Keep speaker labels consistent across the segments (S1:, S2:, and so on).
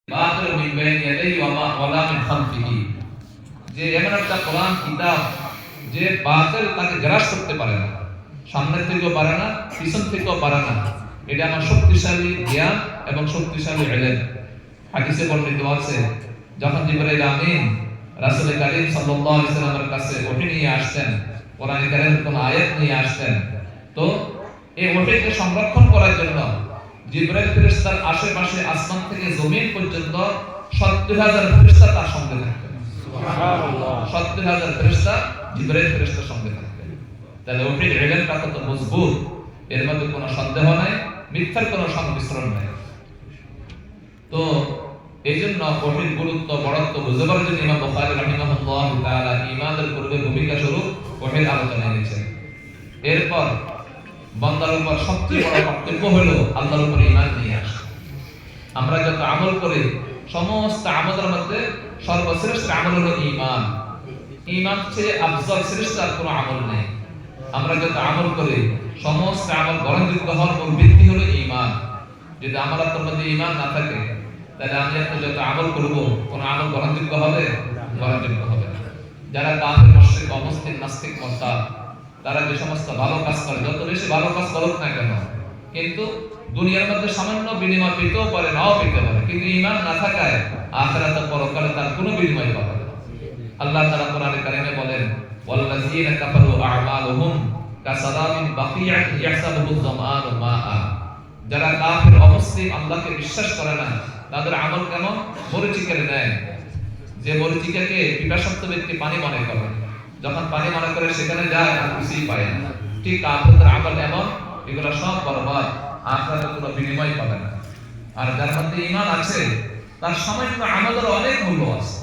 S1: বাতিল মিন বাইনি ইয়াদাইহি ওয়া লা মিন খালফিহি, যে এমন একটা কোরআন কিতাব যে বাতিল তাকে গ্রাস করতে পারে না, সামনে থেকেও পারে না, পিছন থেকেও পারে না। এটা আমার শক্তিশালী জ্ঞান এবং শক্তিশালী ইলম। হাদিসে বর্ণিত আছে, যখন জিবরাইল আমিন রাসূল কারীম সাল্লাল্লাহু আলাইহি ওয়াসাল্লামের কাছে ওহী নিয়ে আসতেন, কোরআনে কারীমের কোন আয়াত নিয়ে আসতেন, তো এই ওহীকে সংরক্ষণ করার জন্য জিবরাইল ফেরেশতার আশেপাশে আসমান থেকে জমিন পর্যন্ত ৭০,০০০ ফেরেশতা তার সঙ্গে থাকতেন। সুবহানাল্লাহ, ৭০,০০০ ফেরেশতা জিবরাইল ফেরেশতার সঙ্গে থাকতেন। তাহলে ওহীর ইলমটা কত মজবুত, এর মধ্যে কোনো সন্দেহ নাই, মিথ্যার কোনো সংমিশ্রণ নাই। তো এইজন্য ওহীর গুরুত্ব বড়ত্ব বুঝবার জন্য ইমাম বুখারী রাহিমাহুল্লাহু তাআলা ঈমানের পূর্বে ভূমিকা স্বরূপ ওহীর আলোচনা এনেছেন। এরপর বান্দার উপর সবচেয়ে বড় কর্তব্য হলো আল্লাহর উপর ঈমান নিয়ে আসা। আমরা যত আমল করি, সমস্ত আমলের মধ্যে সর্বশ্রেষ্ঠ আমল হলো ঈমান। ঈমান চেয়ে আফজল শ্রেষ্ঠ আর কোনো আমল নেই। আমরা যত আমল করি, সমস্ত আমল গ্রহণযোগ্য হওয়ার মূল ভিত্তি হলো ঈমান। যদি আমাদের মধ্যে ঈমান না থাকে, তাহলে আমি একটা যত আমল করব, কোন আমল গ্রহণযোগ্য হবে? গ্রহণযোগ্য হবে না। যারা কাফের, মুশরিক, অমুসলিম, নাস্তিক, মুরতাদ, তারা যে সমস্ত ভালো কাজ করে, যত বেশি ভালো কাজ করুক না কেন, কিন্তু দুনিয়ার মধ্যে সামান্য বিনিময় পেতেও পারে, নাও পেতে পারে, কিন্তু ঈমান না থাকায় আখিরাতে পরকালে তার কোনো বিনিময় পাবে না। আল্লাহ তাআলা কোরআনে কারিমে বলেন, ওয়াল্লাযীনা কাফারু আ'মালুহুম কাসারাবিন বাকিয়াতিন ইয়াহসাবুহু যামানু মাআ। যারা কাফের, অমুসলিম, আল্লাহকে বিশ্বাস করে না, তাদের আমল কেমন? মরীচিকার ন্যায়। যে মরীচিকাকে পিপাসার্ত ব্যক্তি পানি মনে করে, যখন পানি মনে করে সেখানে যায় আর কিছুই পায় না, ঠিক কাফেরদের আমল এমন, এগুলো সব বরবাদ, আখিরাতে কোনো বিনিময় পাবে না। আর যার মধ্যে ঈমান আছে, তার সামান্য আমলের অনেক মূল্য আছে।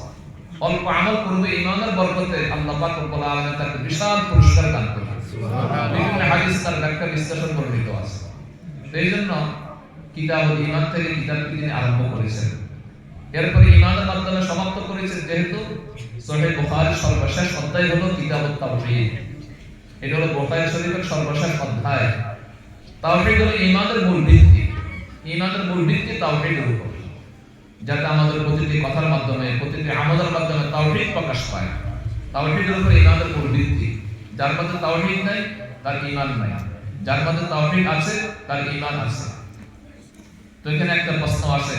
S1: অল্প আমল করবে, ঈমানের বরকতে আল্লাহ পাক রব্বুল আলামিন তাকে বিশাল পুরস্কার দান করবেন। বিভিন্ন হাদিস তার ব্যাখ্যা বিশ্লেষণ বর্ণিত আছে। এই জন্য কিতাবুল ঈমান থেকে কিতাবটি তিনি আরম্ভ করেছেন। এরপরে ঈমানের মাধ্যমে সমাপ্ত করেছেন, যেহেতু সহিহ বুখারীর সর্বশেষ অধ্যায় হলো কিতাবুত তাওহীদ। এটা হলো বুখারী শরীফের সর্বশেষ অধ্যায়। তাওহীদ হলো ঈমানের মূল ভিত্তি। ঈমানের মূল ভিত্তি তাওহীদের উপর, যাতে আমাদের প্রতিটি কথার মাধ্যমে, প্রতিটি আমলের মাধ্যমে তাওহীদ প্রকাশ পায়। তাওহীদের উপর ঈমানের মূল ভিত্তি। যার মধ্যে তাওহীদ নাই, তার ঈমান নাই। যার মধ্যে তাওহীদ আছে, তার ঈমান আছে। তো এখানে একটা প্রশ্ন আসে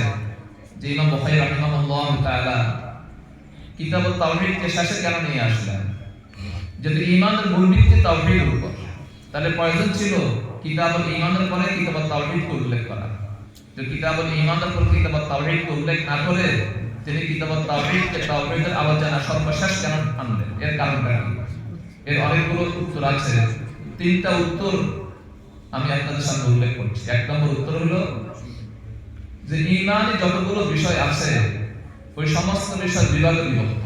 S1: যে ইমাম বুখারী রাহিমাহুল্লাহু তাআলা কিতাবুত তাওহীদকে শেষে কেন নিয়ে আসলেন? যদি ঈমানের মূল ভিত্তি তাওহীদের উপর, তাহলে প্রয়োজন ছিল কিতাবুল ঈমানের পরে কিতাবুত তাওহীদকে উল্লেখ করা। যে কিতাবুল ঈমানের পর কিতাবুত তাওহীদকে উল্লেখ না করে তিনি কিতাবুত তাওহীদকে, তাওহীদের আলোচনা সর্বশেষ কেন আনলেন? এর কারণটা কি? এর অনেকগুলো উত্তর আছে। তিনটা উত্তর আমি আপনাদের সামনে উল্লেখ করছি। এক নম্বর উত্তর হলো যে ঈমানে যতগুলো বিষয় আছে, ওই সমস্ত বিষয় বিভাগে বিভক্ত।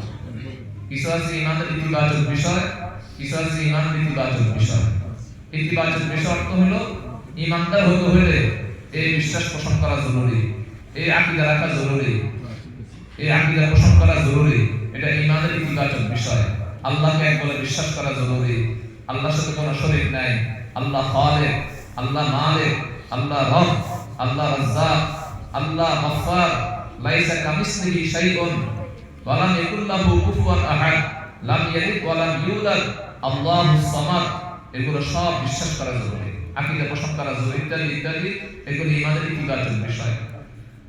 S1: কিছু আছে ঈমানের ইতিবাচক বিষয়, কিছু আছে ঈমানের নেতিবাচক বিষয়। ইতিবাচক বিষয় অর্থ হলো ঈমানদার হতে হলে এই বিশ্বাস পোষণ করা জরুরি, এই আকীদা রাখা জরুরি, এই আকীদা পোষণ করা জরুরি। এটা ঈমানের ইতিবাচক বিষয়। আল্লাহকে এক বলে বিশ্বাস করা জরুরি, আল্লাহর সাথে কোনো শরীক নাই, আল্লাহ খালিক, আল্লাহ মালিক, আল্লাহ রব, আল্লাহ রাজ্জাক, আল্লাহ গফফার, লাইসা কামিসলিহি শাইউন ওয়া লাম ইয়াকুল লাহু কুফুয়ান আহাদ, লাম ইয়ালিদ ওয়া লাম ইউলাদ, আল্লাহুস সামাদ। এগুলো সব বিশ্বাস করা জরুরি, আকীদা পোষণ করা জরুরি, ইত্যাদি ইত্যাদি। এগুলো ঈমানের ইতিবাচক বিষয়।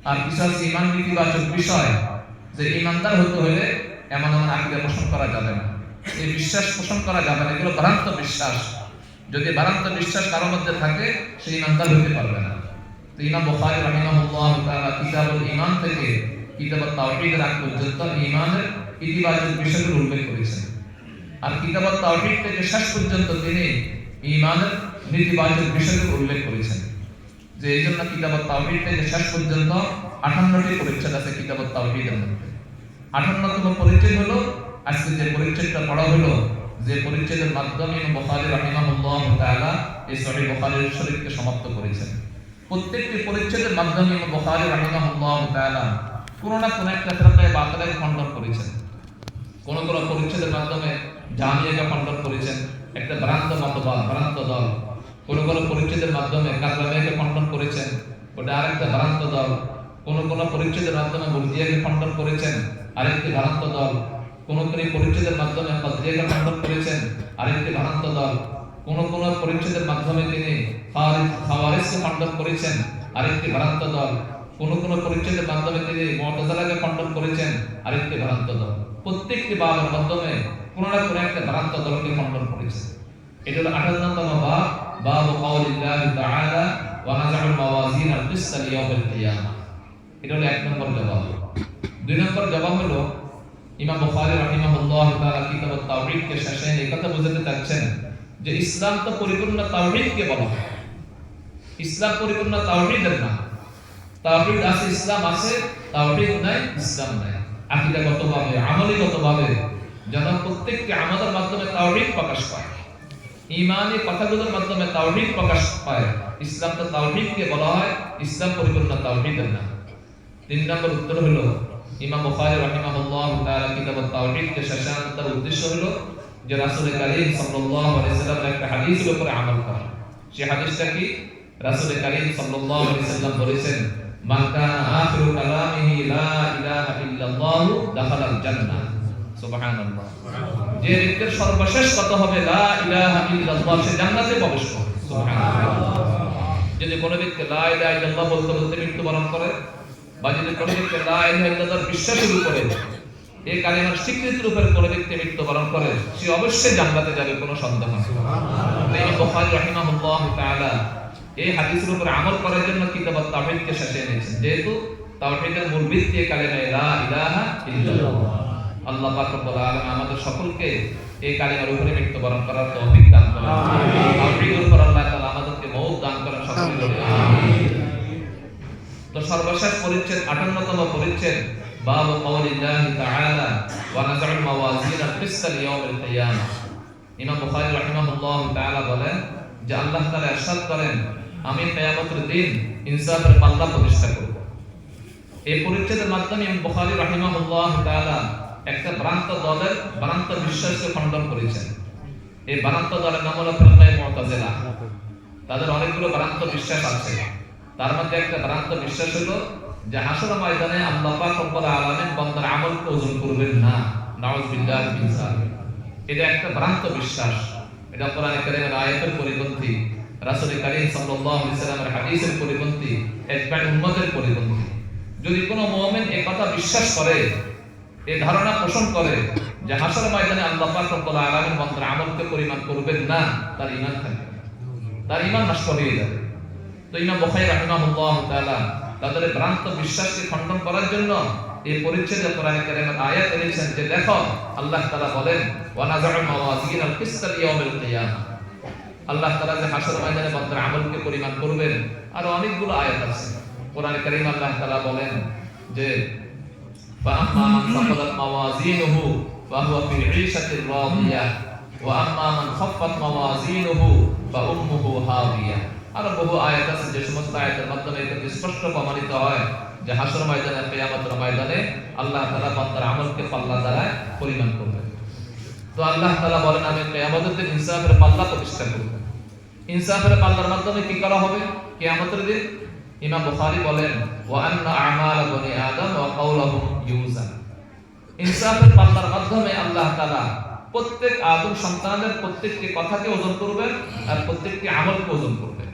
S1: আর কিছু আছে ঈমান নেতিবাচক বিষয়, যে ঈমানদার হতে হলে এমন এমন আকীদা পোষণ করা যাবে না, এই বিশ্বাস পোষণ করা যাবে না। এগুলো ভ্রান্ত বিশ্বাস। যদি ভ্রান্ত বিশ্বাস কারোর মধ্যে থাকে, সে ঈমানদার হতে পারবে না। তো ইমাম বুখারী রাহিমাহুল্লাহু তাআলা কিতাবুল ঈমান থেকে কিতাবুত তাওহীদের আগ পর্যন্ত ঈমানের ইতিবাচক বিষয়গুলো উল্লেখ করেছেন। আর কিতাবুত তাওহীদ থেকে শেষ পর্যন্ত তিনি ঈমানের নেতিবাচক বিষয়গুলো উল্লেখ করেছেন। যে এইজন্য কিতাবুত তাওহীদ থেকে শেষ পর্যন্ত 58টি পরিচ্ছেদ আছে কিতাবুত তাওহীদের মধ্যে। 58তম পরিচ্ছেদ হলো আজকে যে পরিচ্ছেদটা পড়া হলো, যে পরিচ্ছেদের মাধ্যমে ইমাম বুখারী রাহিমাহুল্লাহু তাআলা এই সহিহ বুখারী শরীফকে সমাপ্ত করেছেন। প্রত্যেকটি পরিচ্ছেদের মাধ্যমে ইমাম বুখারী রাহিমাহুল্লাহু তাআলা কোনো না কোনো একটা ফিরকায়ে বাতিলকে খণ্ডন করেছেন। কোন কোন পরিচ্ছেদের মাধ্যমে জামিয়াকে খণ্ডন করেছেন, একটা ভ্রান্ত মতবাদ, ভ্রান্ত দল। কোন কোন পরিচ্ছেদের মাধ্যমে কাররামিয়াকে খণ্ডন করেছেন, ওটা আরেকটা ভ্রান্ত দল। কোন কোন পরিচ্ছেদের মাধ্যমে মুরজিয়াকে খণ্ডন করেছেন আরেকটি ভ্রান্ত দল, কোন কোন পরিচ্ছেদের মাধ্যমে কাদরিয়াকে খণ্ডন করেছেন আরেকটি ভ্রান্ত দল, কোন কোন পরিচ্ছেদের মাধ্যমে তিনি খাওয়ারিজকে খণ্ডন করেছেন আরেকটি ভ্রান্ত দল, কোন কোন পরিচ্ছেদের মাধ্যমে তিনি মুতাজিলাকে খণ্ডন করেছেন আরেকটি ভ্রান্ত দল। প্রত্যেকটি বাবের মাধ্যমে কোন না কোন একটা ভ্রান্ত দলকে খণ্ডন করেছেন। এটা হলো 58তম বাব, বাবু কাউলিল্লাহি তাআলা ওয়া নাযাউল মাওয়াজিন আল কিসত লিয়াউমিল কিয়ামা। এটা হলো 1 নম্বর জবাব। 2 নম্বর জবাব হলো ইমাম বুখারী রাহিমাহুল্লাহ তাআলা কিতাব আত-তাওহীদ কে শেষে এই কথা বোঝাতে চাচ্ছেন যে ইসলাম তো পরিপূর্ণ তাওহীদকে বলা হয়। ইসলাম পরিপূর্ণ তাওহীদের না। তাওহীদ আছে, ইসলাম আছে, তাওহীদ নাই, ইসলাম নাই। আকীদাগতভাবে, আমলীগতভাবে যেন প্রত্যেকটি আমাদের মাধ্যমে তাওহীদ প্রকাশ পায়, ঈমানি কথাগুলোর মাধ্যমে তাওহীদ প্রকাশ পায়। ইসলাম তো তাওহীদকে বলা হয়, ইসলাম পরিপূর্ণ তাওহীদের না। 3 নম্বর উত্তর হলো ইমাম বুখারী রাহিমাহুল্লাহ তাআলা কিতাব আত-তাওহীদ কে শেষে তার উদ্দেশ্য হলো যে রাসূল কারীম সাল্লাল্লাহু আলাইহি সাল্লামের একটা হাদিসের উপরে আমল করা। সেই হাদিসটা কি? রাসূল কারীম সাল্লাল্লাহু আলাইহি সাল্লাম বলেছেন, মান কানা আখিরু কালামিহি লা ইলাহা ইল্লাল্লাহু দাখালাল জান্নাহ। সুবহানাল্লাহ। যে ব্যক্তির সর্বশেষ কথা হবে লা ইলাহা ইল্লাল্লাহ, সে জান্নাতে প্রবেশ করবে। সুবহানাল্লাহ। যদি কোনো ব্যক্তি লা ইলাহা ইল্লাল্লাহ বলতে বলতে মৃত্যুবরণ করে, বা যদি কোনো ব্যক্তি লা ইলাহা ইল্লাল্লাহর বিশ্বাস শুরু করে, এই কালিমার স্বীকৃতির উপরে কোনো ব্যক্তি মৃত্যুবরণ করে, সে অবশ্যই জান্নাতে যাবে, কোনো সন্দেহ নেই। ইমাম বুখারী রাহিমাহুল্লাহ তাআলা এই হাদিসের উপর আমল করার জন্য কিতাব আত-তাওহীদ কে শেষে এনেছেন, যেহেতু তাওহীদের মূল ভিত্তি কালিমা লা ইলাহা ইল্লাল্লাহ। আল্লাহ পাক রব্বুল আলামিন আমাদের সকলকে এই কালিমার উপরে মৃত্যুবরণ করার তৌফিক দান করেন। তাওহীদের উপর আল্লাহ তাআলা আমাদেরকে মওত দান করেন সকলকে। আমিন। তো সর্বশেষ পরিচ্ছেদ 58তম পরিচ্ছেদ, বাবু কাউলিল্লাহি তাআলা ওয়া নাযাউল মাওয়াজিন আল কিসত লিয়াউমিল কিয়ামা। ইমাম বুখারী রাহিমাহুল্লাহ তাআলা বলেন যে আল্লাহ তাআলা ইরশাদ করেন, আমি কিয়ামতের দিন ইনসাফের পাল্লা প্রতিষ্ঠা করব। এই পরিচ্ছেদের মাধ্যমে ইমাম বুখারী রাহিমাহুল্লাহ তাআলা একটা ভ্রান্ত দলের ভ্রান্ত বিশ্বাসকে খণ্ডন করেছেন। এই ভ্রান্ত দলের নাম হলো ফিরকায়ে মুতাজিলা। তাদের অনেকগুলো ভ্রান্ত বিশ্বাস আছে। তার মধ্যে একটা ভ্রান্ত বিশ্বাস হলো যে হাসর ময়দানে আল্লাহ পাক রব্বুল আলামিন বান্দার আমলকে ওজন করবেন না। নাউযুবিল্লাহি মিন যালিক। এটা একটা ভ্রান্ত বিশ্বাস। এটা কোরআনে কারীমের আয়াতের পরিপন্থী, রাসূল কারীম সাল্লাল্লাহু আলাইহি সাল্লামের হাদিসের পরিপন্থী, ইতবা উম্মতের পরিপন্থী। যদি কোনো মুমিন এই কথা বিশ্বাস করে, এই ধারণা পোষণ করে যে হাসর ময়দানে আল্লাহ পাক রব্বুল আলামিন বান্দার আমলকে পরিমাপ করবেন না, তার ঈমান থাকবে, তার ঈমান নষ্ট হয়ে যাবে। তো ইমাম বুখারী রাহিমাহুল্লাহ তাআলা তাদের ভ্রান্ত বিশ্বাসকে খণ্ডন করার জন্য এই পরিচ্ছেদে কোরআনে কারীমের আয়াত এনেছেন যে দেখো আল্লাহ তাআলা বলেন ওয়া নাযাউল মাওয়াজিন আল কিসত লিয়াউমিল কিয়ামা। আল্লাহ তাআলা যে হাসর ময়দানে বান্দার আমলকে পরিমাপ করবেন, আর অনেকগুলো আয়াত আছে কোরআনে কারীমে। আল্লাহ তাআলা বলেন যে فأما من ثقلت موازينه فهو في عيشة راضية وأما من خفت موازينه فأمه هاوية। আর বহু আয়াত আছে যে সমস্ত আয়াতের মাধ্যমে এটা স্পষ্ট প্রমাণিত হয় যে হাসর ময়দানে, কিয়ামতের ময়দানে আল্লাহ তাআলা বান্দার আমলকে পাল্লা দ্বারা পরিমাণ করবেন। তো আল্লাহ তাআলা বলেন আমি কিয়ামতের দিন ইনসাফের পাল্লা প্রতিষ্ঠা করব। ইনসাফের পাল্লার মাধ্যমে কি করা হবে কিয়ামতের দিন? ইমাম বুখারী বলেন ওয়া আন্না আমাল বনি আদম ওয়া কাওলুহুম ইউজান। ইনসাফের পাল্লার মাধ্যমে আল্লাহ তাআলা প্রত্যেক আদম সন্তানদের প্রত্যেকটি কথাকে ওজন করবেন আর প্রত্যেকটি আমলকে ওজন করবেন।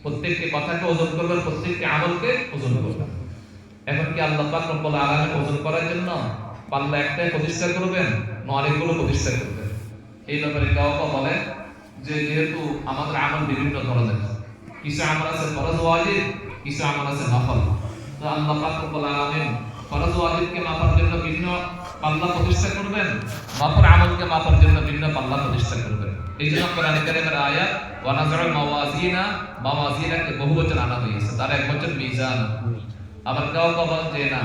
S1: প্রত্যেকটি কথাকে ওজন করবেন, প্রত্যেকটি আমলকে ওজন করবেন। এখন কি আল্লাহ পাক রব্বুল আলামিন ওজন করার জন্য পাল্লা একটাই প্রতিষ্ঠা করবেন না অনেকগুলো প্রতিষ্ঠা করবেন? এই ব্যাপারে কেউ কেউ বলেন যে যেহেতু আমাদের আমল বিভিন্ন ধরনের, কিছু আমল আছে ফরজ ওয়াজিব, কিছু আমল আছে নফল। তো আল্লাহ পাক রব্বুল আলামিন ফরজ ওয়াজিবকে মাপার জন্য ভিন্ন পাল্লা প্রতিষ্ঠা করবেন, নফল আমলকে মাপার জন্য ভিন্ন পাল্লা প্রতিষ্ঠা করবেন। এই জন্য কোরআনে কারীমের আয়াত ওয়া নাযাউল মাওয়াজিনা, মাওয়াজিনাকে বহুবচন আনা হয়েছে, তার একবচন মিজান। আবার কেউ কেউ বলেন যে না,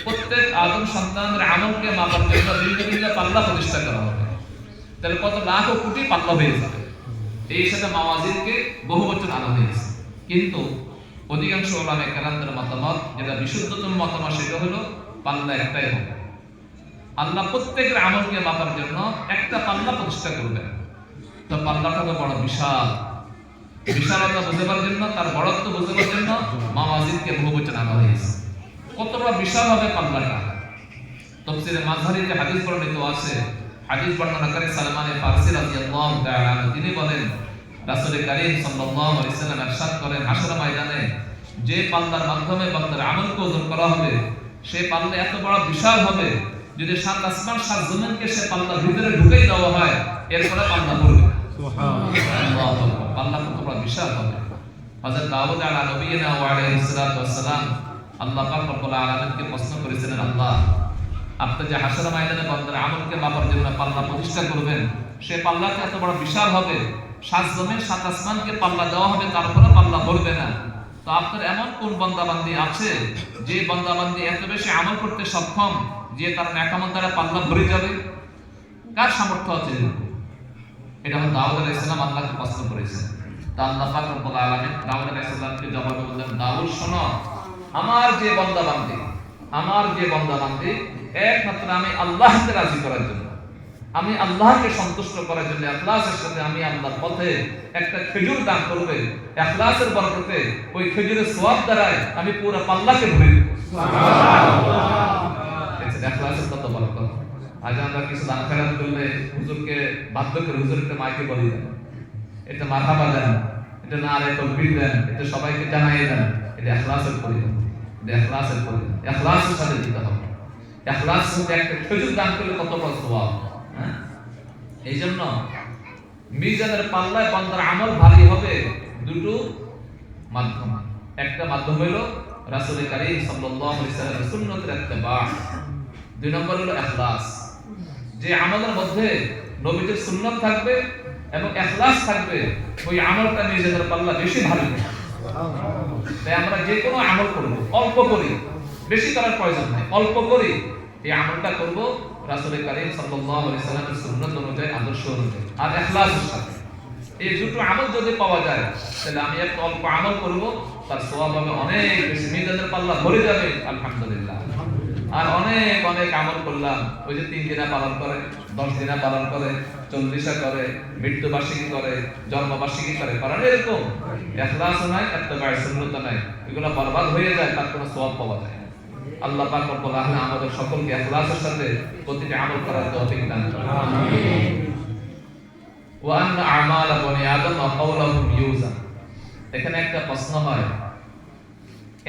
S1: প্রত্যেক আদম সন্তানের আমলকে মাপার জন্য ভিন্ন ভিন্ন পাল্লা প্রতিষ্ঠা করা হবে। তাহলে কত লাখ ও কোটি পাল্লা হয়ে যাবে। এই সাথে মাওয়াজিনকে বহুবচন আনা হয়েছে। কিন্তু অধিকাংশ উলামায়ে কেরামদের মতামত, যেটা বিশুদ্ধতম মতামত, সেটা হলো পাল্লা একটাই হবে। আল্লাহ প্রত্যেকের আমলকে মাপার জন্য একটা পাল্লা প্রতিষ্ঠা করবেন। তো পাল্লাটা বড় বিশাল, বিশালতা বুঝাবার জন্য, তার বড়ত্ব বুঝাবার জন্য মাওয়াজিনকে বহুবচন আনা হয়েছে। কতটা বিশাল হবে পাল্লাটা। তাফসীরে মাযহারিতে হাদিস বর্ণিত আছে, হাদিস বর্ণনাকারী সালমান ফারসি রাদিয়াল্লাহু তাআলা তিনি বলেন রাসূল কারীম সাল্লাল্লাহু আলাইহি ওয়াসাল্লাম ইরশাদ করেন, হাসর ময়দানে যে পাল্লার মাধ্যমে বান্দার আমলকে ওজন করা হবে সে পাল্লা এত বড় বিশাল হবে, যদি সাত আসমান সাত জমিনকে সে পাল্লার ভিতরে ঢুকাই দেওয়া হয় এরপরে পাল্লা পড়বে। সুবহানাল্লাহ, পাল্লা কত বড় বিশাল হবে। হযরত দাউদ আলা নবিয়িনা ওয়া আলাইহিস সালাতু ওয়াস সালাম আল্লাহ পাক রব্বুল আলামিনকে প্রশ্ন করেছিলেন, আল্লাহ আপনি যে হাসর ময়দানে বান্দার আমলকে মাপার জন্য পাল্লা প্রতিষ্ঠা করবেন সে পাল্লাটা এত বড় বিশাল হবে, সাত জমিন সাত আসমানকে পাল্লা দেওয়া হবে তারপরে পাল্লা ভরবে না। তো আপনার এমন কোন বান্দাবান্দি আছে যে বান্দাবান্দি এত বেশি আমল করতে সক্ষম যে তার নেকামল দ্বারা পাল্লা ভরে যাবে? কার সামর্থ্য আছে? এটা হলো দাউদ আলাইহিস সালাম আল্লাহকে প্রশ্ন করেছেন। তা আল্লাহ পাক রব্বুল আলামিন দাউদ আলাইহিস সালামকে জবাবে বললেন, দাউদ শোনো, আমার যে বান্দাবান্দি একমাত্র আমি আল্লাহকে রাজি করার জন্য, আমি আল্লাহকে সন্তুষ্ট করার জন্য ইখলাসের সাথে আমি আল্লাহর পথে একটা খেজুর দান করবে, ইখলাসের বরকতে ওই খেজুরের সওয়াব দ্বারাই আমি পুরো পাল্লাকে ভরে দেব। সুবহানাল্লাহ, এটা ইখলাসের কত বরকত। আজ আমরা কিছু দান খয়রাত করলে হুজুরকে বাধ্য করে হুজুরকে মাইকে বলি দেন, এটা মারহাবা দেন, এটা নারে তাকবীর দেন, এটা সবাইকে জানাই দেন, এটা ইখলাসের পরিচয়। ইখলাসের সাথে দিতে হবে। ইখলাস হচ্ছে একটা খেজুর দান করলে কত বড় সওয়াব। এই জন্য মিজানের পাল্লায় বান্দার আমল ভারী হবে দুটো মাধ্যম। একটা মাধ্যম হলো রাসূল কারীম সাল্লাল্লাহু আলাইহি ওয়াসাল্লামের সুন্নতের ইত্তেবা, দুই নম্বর হলো ইখলাস। যে আমলের মধ্যে নবীজির সুন্নাত থাকবে এবং ইখলাস থাকবে ওই আমলটা মিজানের পাল্লা বেশি ভারী হবে। তাই আমরা যে কোনো আমল করব অল্প করি, বেশি করার প্রয়োজন নাই, অল্প করি এই আমলটা করব রাসূল কারীম সাল্লাল্লাহু আলাইহি ওয়াসাল্লামের সুন্নাত অনুযায়ী, আদর্শ অনুযায়ী আর ইখলাসের সাথে। এই দুটো আমল যদি পাওয়া যায় তাহলে আমি একটা অল্প আমল করব, তার সওয়াব হবে অনেক বেশি, মিজানের পাল্লা ভরে যাবে আলহামদুলিল্লাহ। আর অনেক অনেক আমল করলাম, ওই যে 3 দিনা পালন করে, 10 দিনা পালন করে, 40 করে, মৃত্যুবার্ষিকী করে, জন্মবার্ষিকী করে, কারণ এরকম ইখলাস নাই, ইত্তেবা সুন্নাত নাই, এগুলো বরবাদ হয়ে যায়, তার কোনো সওয়াব পাওয়া যায় না। আল্লাহ পাক রব্বুল আলামিন আমাদের সকলকে ইখলাসের সাথে প্রতিটি আমল করার তৌফিক দান করুন। আমিন। ওয়া আন্না আমাল বনি আদম ওয়া কাওলাহুম ইউজান। এখানে একটা প্রশ্ন হয়,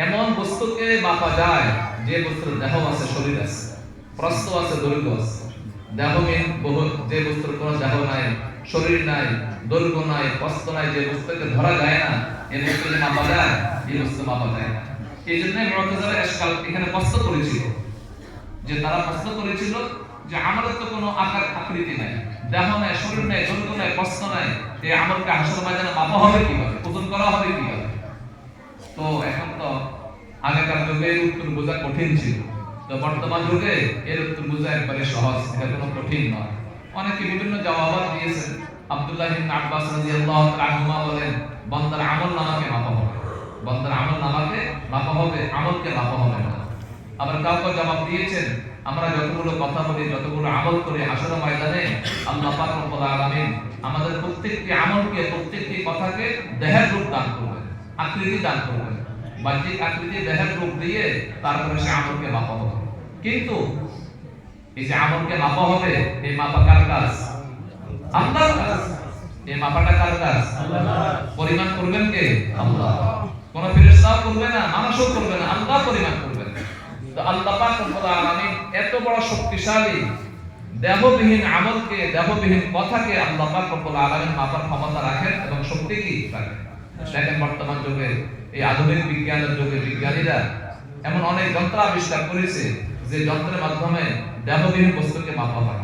S1: এমন বস্তুকে মাপা যায় যে বস্তুর দেহ আছে, শরীর আছে, প্রস্থ আছে, দৈর্ঘ্য আছে, দেহহীন যে বস্তুর কোনো দেহ নাই, শরীর নাই, দৈর্ঘ্য নাই, প্রস্থ নাই, যে বস্তুকে ধরা যায় না, এই বস্তুকে মাপা যায়? এই বস্তু মাপা যায় না। এই জন্য মুতাজিলা ইশকাল এখানে প্রশ্ন করেছিল, যে তারা প্রশ্ন করেছিল যে আমাদের তো কোনো আকার আকৃতি নাই, দেহ নাই, শরীর নাই, দৈর্ঘ্য নাই, প্রস্থ নাই, এই আমলকে হাসর ময়দানে মাপা হবে কিভাবে, ওজন করা হবে কিভাবে? তো এখন তো আগেকার যুগে এর উত্তর বোঝা কঠিন ছিল, তো বর্তমান যুগে এর উত্তর বোঝা একবারে সহজ, এটা কোনো কঠিন নয়। অনেকে বিভিন্ন জবাব দিয়েছেন। আব্দুল্লাহ ইবনে আব্বাস রাদিয়াল্লাহু তাআলা আনহুমা বলেন, বান্দার আমল নামাকে মাপা হবে, বান্দার আমল নামাকে মাপা হবে, আমলকে মাপা হবে না। আবার কাউকে জবাব দিয়েছেন, আমরা যতগুলো কথা বলি, যতগুলো আমল করি, হাসর ময়দানে আল্লাহ পাক রব্বুল আলামিন আমাদের প্রত্যেকটি আমলকে, প্রত্যেকটি কথাকে দেহের রূপ দান করবেন, আকৃতি দান করবেন, বাহ্যিক আকৃতি দেহের রূপ দিয়ে তারপরে সে আমলকে মাপা হবে। কিন্তু এই যে আমলকে মাপা হবে, এই মাপা কার কাজ? আল্লাহর কাজ। এই মাপাটা কার কাজ? আল্লাহ। পরিমাণ করবেন কে? আল্লাহ। কোন ফেরেশতাও করবে না, মানুষও করবে না, আল্লাহ পরিমাণ করবেন। তো আল্লাহ পাক রব্বুল আলামিন এত বড় শক্তিশালী, দেহবিহীন আমলকে, দেহবিহীন কথাকে আল্লাহ পাক রব্বুল আলামিন মাপার ক্ষমতা রাখেন এবং শক্তি কি রাখেন। দেখেন বর্তমান যুগে, এই আধুনিক বিজ্ঞানের যুগে বিজ্ঞানীরা এমন অনেক যন্ত্র আবিষ্কার করেছে যে যন্ত্রের মাধ্যমে দেহবিহীন বস্তুকে মাপা হয়।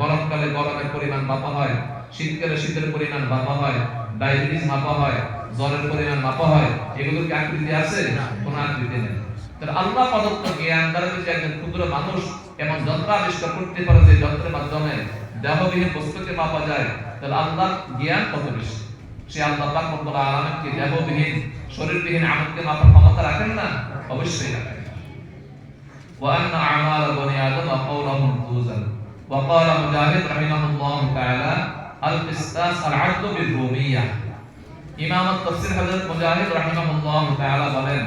S1: গরমকালে গরমের পরিমাণ মাপা হয়, শীতকালে শীতের পরিমাণ মাপা হয়, ডায়াবেটিস মাপা হয়, জ্বরের পরিমাণ মাপা হয়। এগুলোর কি আকৃতি আছে? কোনো আকৃতি নেই। তাহলে আল্লাহ প্রদত্ত জ্ঞান দ্বারা যদি একজন ক্ষুদ্র মানুষ এমন যন্ত্র আবিষ্কার করতে পারে যে যন্ত্রের মাধ্যমে দেহবিহীন বস্তুকে মাপা যায়, তাহলে আল্লাহর জ্ঞান কত বেশি। সে আল্লাহ পাক রব্বুল আলামিন কি দেহবিহীন, শরীরবিহীন আমলকে মাপার ক্ষমতা রাখেন না? অবশ্যই রাখেন। ওয়া আন্না আমাল বনি আদম ওয়া কাওলাহুম তুজান। ওয়া ক্বালা মুজাহিদ রাহিমাহুল্লাহু তাআলা আল কিসতাস আল আদল বিল রুমিয়া। ইমাম তাফসীর হযরত মুজাহিদ রাহিমাহুল্লাহু তাআলা বলেন,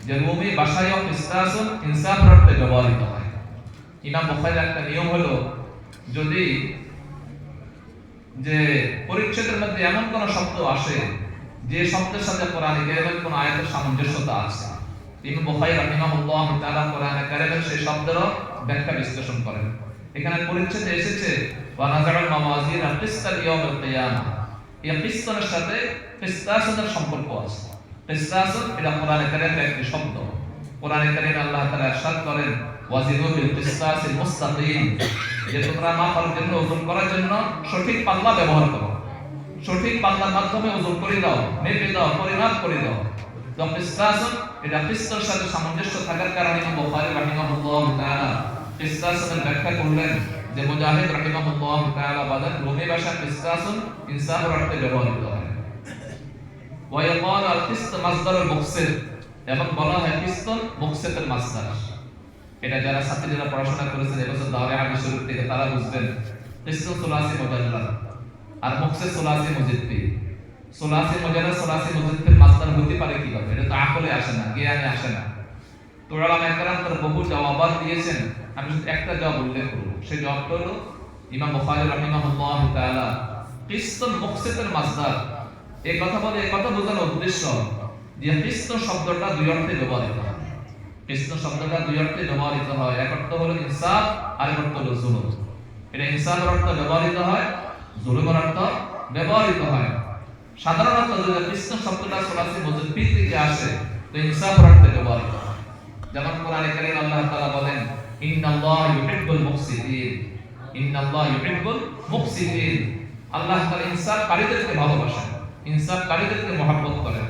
S1: যে রুমি ভাষায়ও কিসতাসুন ইনসাফের অর্থে ব্যবহৃত হয়। ইমাম বুখারীর একটা নিয়ম হলো, যদি যে পরিচ্ছেদের মধ্যে এমন কোন শব্দ আসে যে শব্দের সাথে কোরআন কারীমের কোন আয়াতের সামঞ্জস্যতা আছে, ইমাম বুখারী রাহিমাহুল্লাহ তাআলা কোরআন কারীমের সেই শব্দেরও ব্যাখ্যা বিশ্লেষণ করেন। এখানে পরিচ্ছেদে এসেছে ওয়া নাযারুল মাওয়াজিন কিসতাল ইয়াউমিল কিয়ামাহ, এই কিসতার সাথে কিসতাসের সম্পর্ক আছে। কিসতাসুন এটা কোরআন কারীমের একটি শব্দ। কোরআন কারীমে আল্লাহ তাআলা ইরশাদ করেন ওয়াজিনু বিল কিসতাসিল মুস্তাকিম, যে তোমরা মাপার জন্য, ওজন করার জন্য সঠিক পাল্লা ব্যবহার করো, সঠিক পাল্লার মাধ্যমে ওজন করে দাও, মেপে দাও, পরিমাপ করে দাও। তো কিসতাসুন এটা কিসতার সাথে সামঞ্জস্য থাকার কারণে ইমাম বুখারী রাহিমাহুল্লাহ তাআলা কিসতাসের ব্যাখ্যা করলেন যে মুজাহিদ রাহিমাহুল্লাহ তাআলা বলেন রুমি ভাষা কিসতাসুন ইনসাফের অর্থে ব্যবহৃত হয়। ওয়া ইয়াকাল আল কিসত মাসদারুল মুকসিত, এবং বলা হয় কিসত মুকসিতের মাসদার। এটা যারা ছাত্রীরা পড়াশোনা করেছেন এবছর দাওরা হাদিস শরীফ থেকে তারা বুঝবেন কিসত সুলাসি মুজাল্লাদ আর মুকসিত সুলাসি মুজিদ্দি। সুলাসি মুজাল্লাদ সুলাসি মুজিদ্দির মাসদার হতে পারে কিভাবে? এটা তো আকলে আসে না, জ্ঞানে আসে না। তো উলামা একরাম তার বহু জবাব দিয়েছেন, আমি শুধু একটা জবাব উল্লেখ করব। সেই জবাবটা হলো ইমাম বুখারী রাহিমাহুল্লাহ তাআলা কিসত মুকসিতের মাসদার এই কথা বলে, এই কথা বোঝানোর উদ্দেশ্য যে কিসত শব্দটা দুই অর্থে ব্যবহৃত হয়। কিসত শব্দটা দুই অর্থে ব্যবহৃত হয়, এক অর্থ হলো ইনসাফ আর এক অর্থ হলো জুলুম। এটা ইনসাফের অর্থ ব্যবহৃত হয়, জুলুমের অর্থ ব্যবহৃত হয়। সাধারণত যদি কিসত শব্দটা সুলাসি মুজাদ্দি থেকে আসে তো ইনসাফের অর্থে ব্যবহৃত হয়। যেমন কোরআনে কারীমে আল্লাহ তাআলা বলেন ইন্নাল্লাহা ইউহিব্বুল মুকসিতিন, ইন্নাল্লাহা ইউহিব্বুল মুকসিতিন। আল্লাহ তাআলা ইনসাফকারীদেরকে ভালোবাসেন, ইনসাফকারীদেরকে মহব্বত করেন।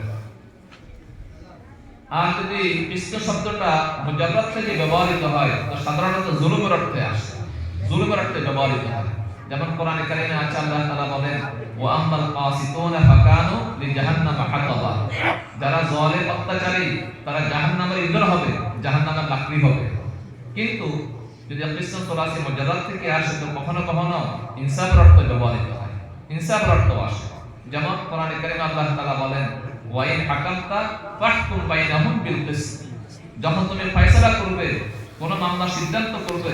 S1: আর যদি কিসত শব্দটা মুজাররাদ থেকে ব্যবহৃত হয় তো সাধারণত জুলুমের অর্থে আসে, জুলুমের অর্থে ব্যবহৃত হয়। যেমন কোরআনে কারীমে আছে আল্লাহ তাআলা বলেন ওয়া আম্মাল কাসিতুনা ফাকানু লিজাহান্নাম হাতাবা, যারা জালেম অত্যাচারী তারা জাহান্নামের ইন্ধন হবে, জাহান্নামের লাকড়ি হবে। কিন্তু যদি কিসত সুলাসি মুজাররাদ থেকে আসে তো কখনো কখনো ইনসাফের অর্থে ব্যবহৃত হয়, ইনসাফের অর্থ আসে। যেমন কোরআনে কারীমে আল্লাহ তাআলা বলেন ওয়া ইন হাকামতা ফাহকুম বাইনাহুম বিল কিসত, যখন তুমি ফয়সালা করবে, কোন মামলা সিদ্ধান্ত করবে